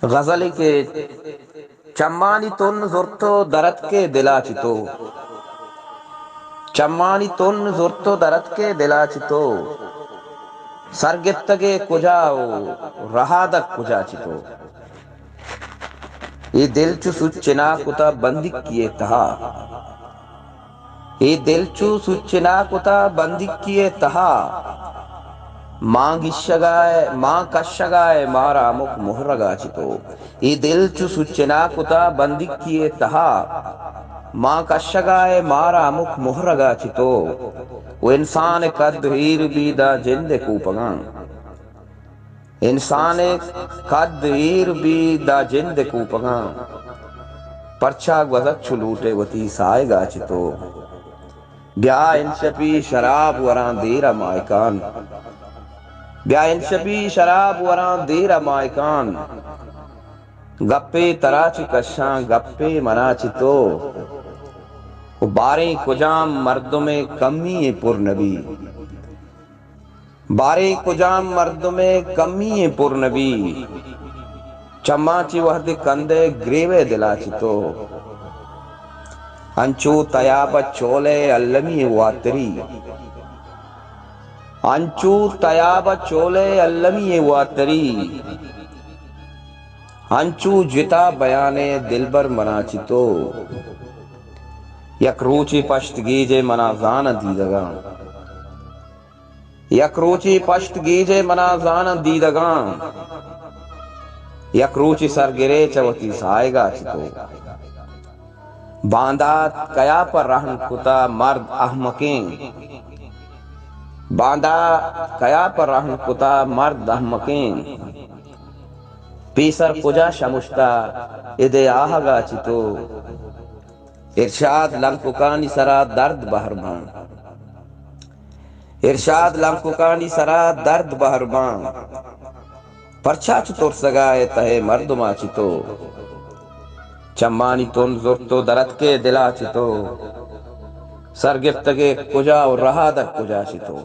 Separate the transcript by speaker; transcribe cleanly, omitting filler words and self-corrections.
Speaker 1: गजल के चम्मानी तुन जुर्तो दरद के दिलाचितो, चम्मानी तुन जुर्तो दरद के दिलाचितो, सरगित्तगे कुजाओ रहादक कुजाचितो। ये दिल चु सुच्चिना कुता बंदी किए तहा, ये दिल चु सुच्चिना कुता बंदी किए तहा, मां कशगाय मारा मुख मुहरगाचितो। ये दिल चु सुच्चिना कुता बंदी किए तहा, मां कशगाय मारा मुख मुहरगाचितो। वो इंसान कद हीर बीदा जिंदे कूपगा, इंसान कद हीर बीदा जिंदे कूपगा, परछा गजक छुलूटे वती साय गाचितो। ब्या इंशपी शराब वरां देरा मायकान, ब्या इंशपी शराब वरां देरा मायकान, गप्पे तराची कशां गप्पे मनाचितो। बारे कुजाम मर्दों में कमी है पुरनबी, बारे कुजाम मर्दों में कमी है पुरनबी, चम्माची वहद कंदे ग्रेवे दिलाचितो। अंचू तयाब चोले अल्लमी वातरी, अंचू तयाब चोले अल्लमी वातरी, अंचू जिता बयाने दिलबर मनाचितो। यकरूची पश्त गीजे मनाजान दीदगा, यकरूची पश्त गीजे मनाजान दीदगा, यकरूची सरगिरे चवती साएगा चितो। बांदा कया पर रहन कुता मर्द अहमकें, बांदा कया पर रहन कुता मर्द अहमकें, पीसर कुजा शमुश्ता इदे आहगा चितो। इरशाद लंकुकानी सरा दर्द बहरबां, इरशाद लंकुकानी सरा दर्द बहरबां, परछा चुतुर सगाए तहे मर्दुमा चितो। चम्मानी तुन जुर्तो दरद के दिला चितो, सरगिफ्तगे कुजा और रहा दक कुजा चितो।